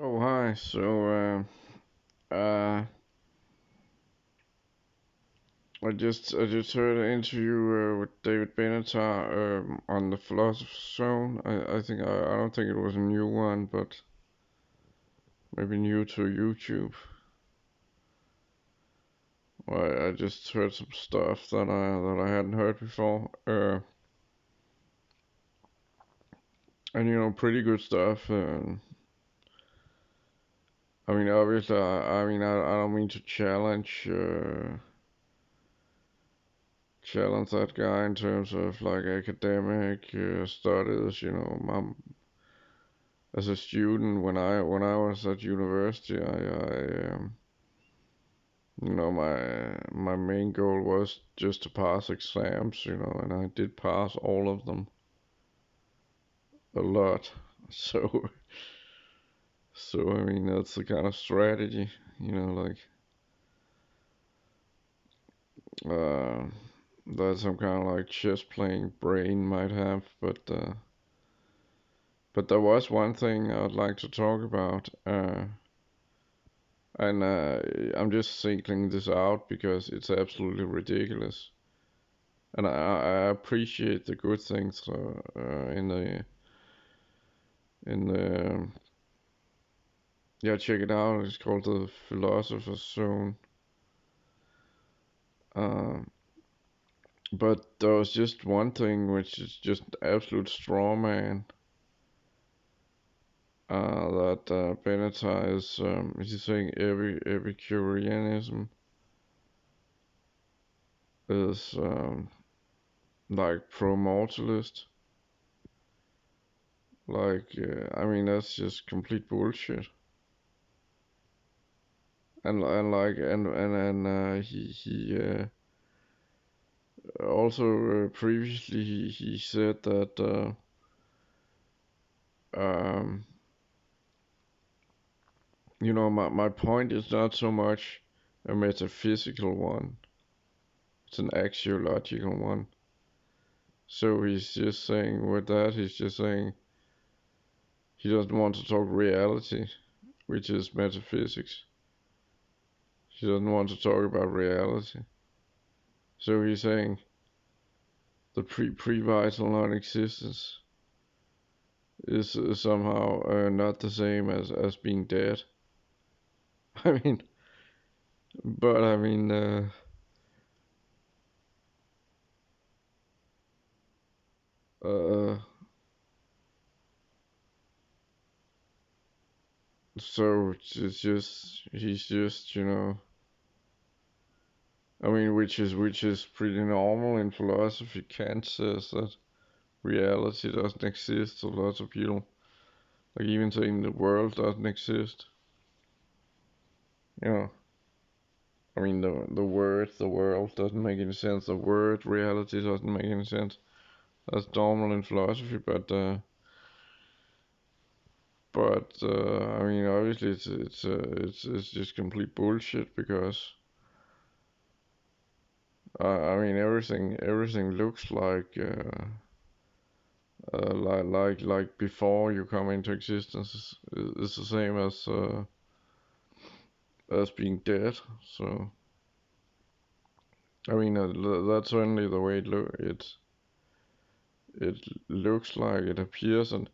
Oh, hi. I just heard an interview with David Benatar on the Philosopher's Zone. I don't think it was a new one, but maybe new to YouTube. Well, I just heard some stuff that I hadn't heard before. And pretty good stuff. I mean, obviously, I don't mean to challenge that guy in terms of like academic studies. As a student, when I was at university, my main goal was just to pass exams, and I did pass all of them a lot. So, so I mean, that's the kind of strategy, like uh, that some kind of like chess playing brain might have. But there was one thing I'd like to talk about, and I'm just thinking this out because it's absolutely ridiculous. And I appreciate the good things in the yeah, check it out. It's called the Philosopher's Zone. Um, but there was just one thing which is just absolute straw man. That Benatar is saying Epicureanism is like pro-mortalist. Like, I mean, that's just complete bullshit. And like and he also previously he said that um my point is not so much a metaphysical one, it's an axiological one. So he's just saying with that, he's just saying he doesn't want to talk reality, which is metaphysics. He doesn't want to talk about reality. So he's saying the pre-vital non-existence is somehow not the same as being dead. I mean, but I mean, uh, so it's just he's just I mean, which is pretty normal in philosophy. Kant says that reality doesn't exist, so lots of people like even saying the world doesn't exist. You know, I mean the word the world doesn't make any sense. The word reality doesn't make any sense. That's normal in philosophy, but I mean obviously it's just complete bullshit because I mean everything looks like before you come into existence is the same as being dead. So I mean that's only the way it looks like it appears, and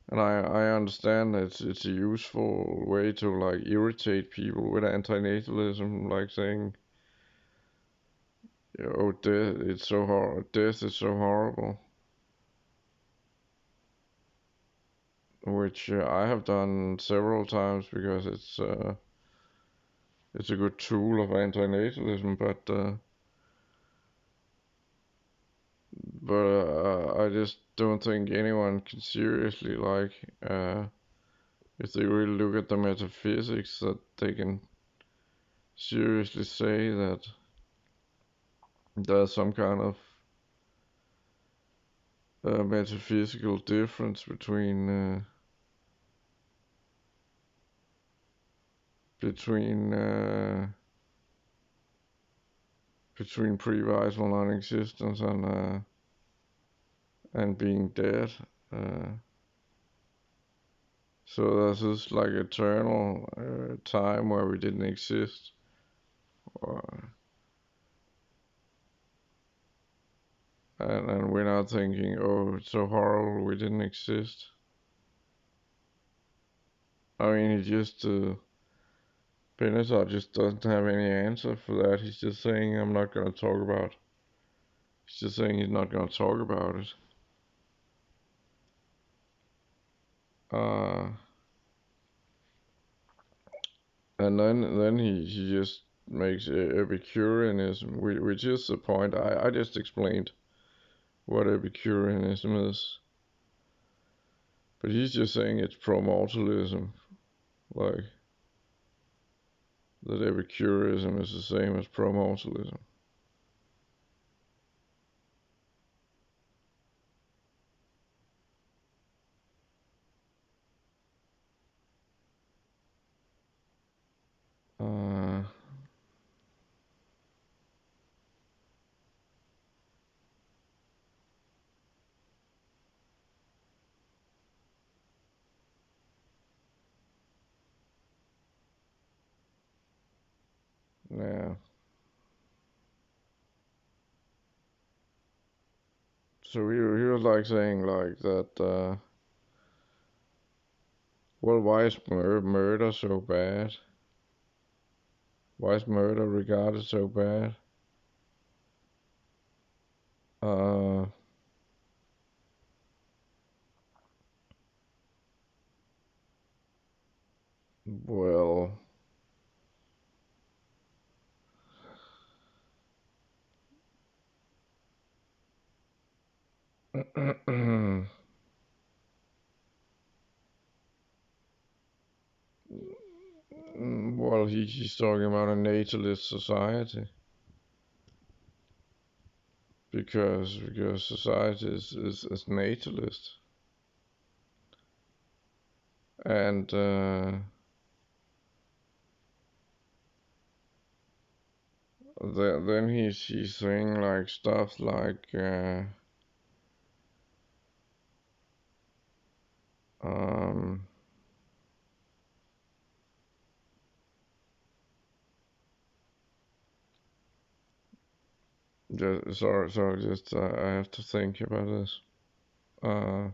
I understand that it's a useful way to like irritate people with antinatalism, like saying, oh, death is so horrible, which I have done several times because it's a good tool of antinatalism, but I just don't think anyone can seriously like if they really look at the metaphysics that they can seriously say that there's some kind of metaphysical difference between between pre-vital non-existence and being dead. Uh, So there's this like eternal time where we didn't exist, or, and we're not thinking, oh, it's so horrible we didn't exist. I mean, he just Benatar just doesn't have any answer for that. He's just saying, I'm not gonna talk about. He's just saying he's not gonna talk about it. Uh, and then he just makes Epicureanism, which is the point I just explained what Epicureanism is. But he's just saying it's pro-mortalism, like that Epicureanism is the same as pro-mortalism. Uh, yeah. So he was like saying like that. Well, why is murder so bad? Why is murder regarded so bad? Uh, well, well, he's talking about a natalist society because society is natalist, and then he's saying like stuff like um just sorry just I have to think about this. Uh,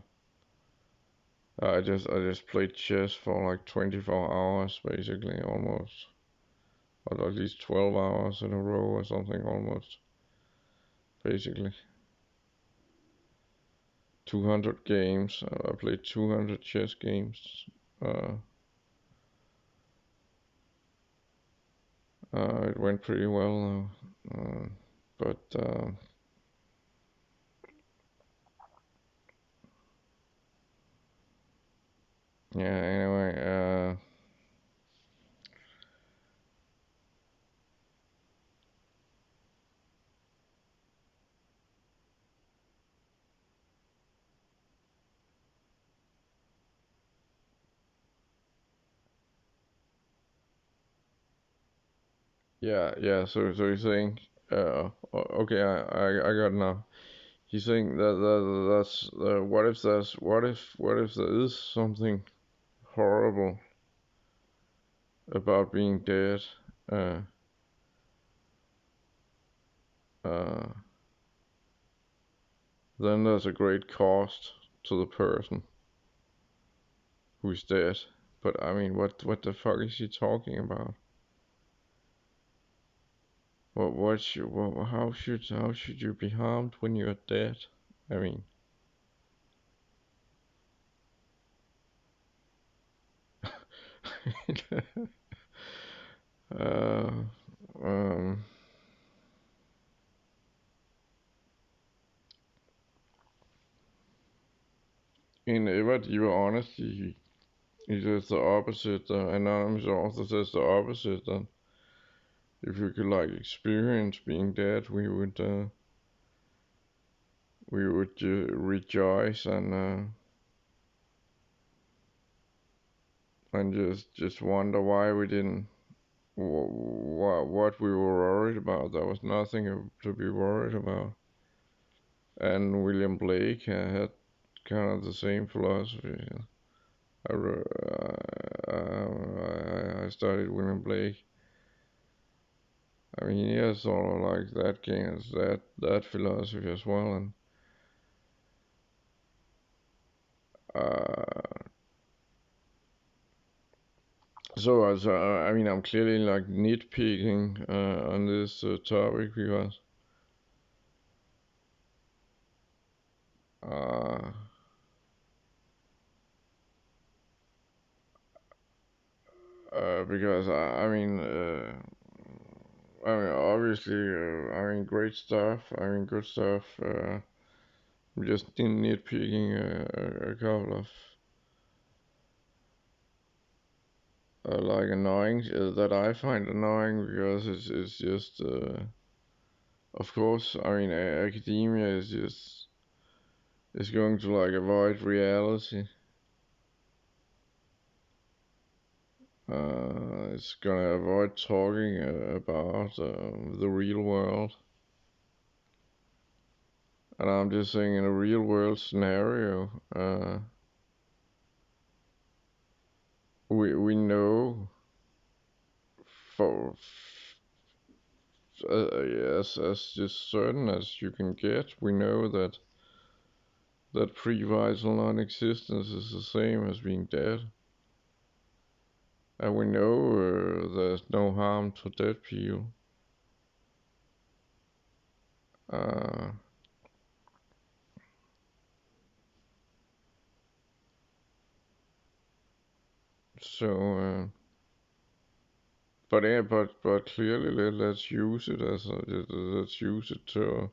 I just played chess for like 24 hours basically almost, or at least 12 hours in a row or something almost basically. 200 games. I played 200 chess games. Uh, it went pretty well, but yeah. Anyway, yeah. So he's saying, okay, I got it now. He's saying that's what if there is something horrible about being dead? Uh, uh, then there's a great cost to the person who's dead. But I mean, what the fuck is he talking about? How should you be harmed when you're dead? I mean, uh, um, in Ever Your Honesty, he says the opposite. The anonymous author says the opposite. That if we could like experience being dead, we would rejoice and just wonder why we didn't. What we were worried about. There was nothing to be worried about. And William Blake had kind of the same philosophy. I studied William Blake. I mean, he has sort of like that game, that philosophy as well, and uh, I mean, I'm clearly like nitpicking on this topic uh, because I mean, obviously, I mean, great stuff. I mean, good stuff. I'm just nitpicking a couple of like annoying that I find annoying because it's just of course I mean academia is just is going to like avoid reality. It's gonna avoid talking about the real world. And I'm just saying, in a real world scenario, we know for yes, as just certain as you can get, we know that pre-vital non-existence is the same as being dead, and we know there's no harm to dead people. Uh, so, but yeah, but clearly let's use it as let's use it to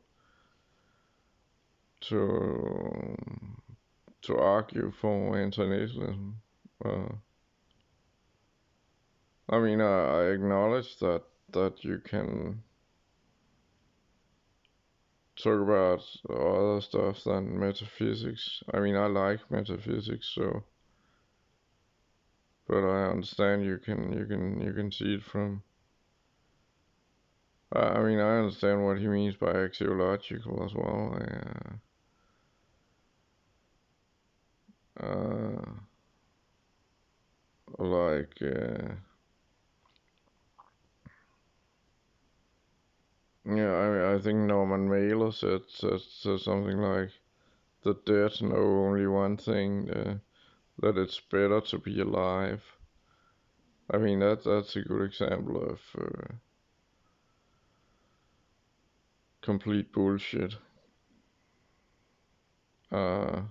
to argue for internationalism. Uh, I mean, I acknowledge that you can talk about other stuff than metaphysics. I mean, I like metaphysics, so but I understand you can see it from. I mean, I understand what he means by axiological as well. Like, yeah, I think Norman Mailer said something like the dead know only one thing, that it's better to be alive. I mean, that's a good example of complete bullshit. Uh,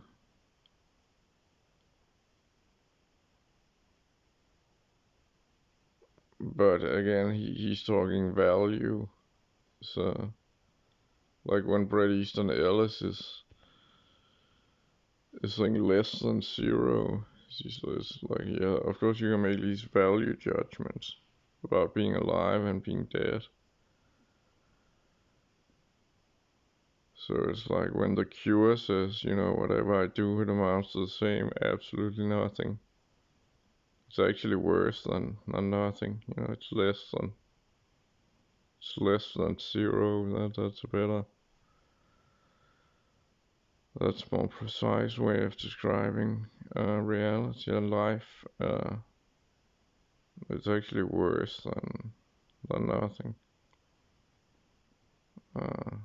but again, he's talking value. So, like when Bret Easton Ellis is like less than zero, it's like, yeah, of course you can make these value judgments about being alive and being dead. So it's like when the cure says, whatever I do, it amounts to the same, absolutely nothing. It's actually worse than nothing. It's less than zero. That's a better, that's more precise way of describing reality and life. It's actually worse than nothing. Uh,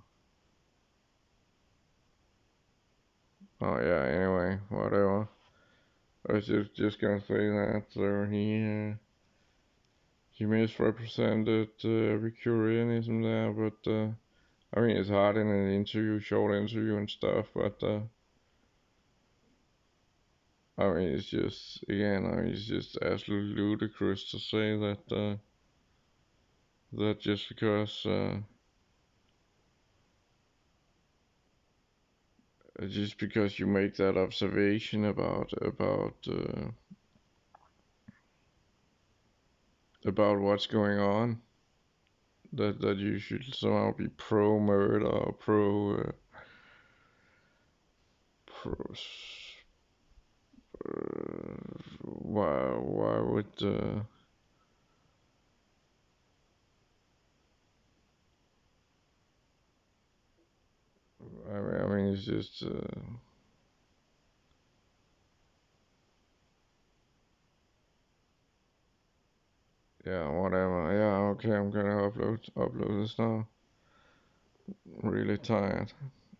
oh yeah. Anyway, whatever. I was just gonna say that. So he misrepresented Epicureanism there, but I mean it's hard in an interview, short interview and stuff. But I mean it's just again, I mean it's just absolutely ludicrous to say that just because you make that observation about what's going on, that you should somehow be pro murder or pro why would I mean it's just Yeah, whatever. Yeah, okay, I'm gonna upload this now. Really tired.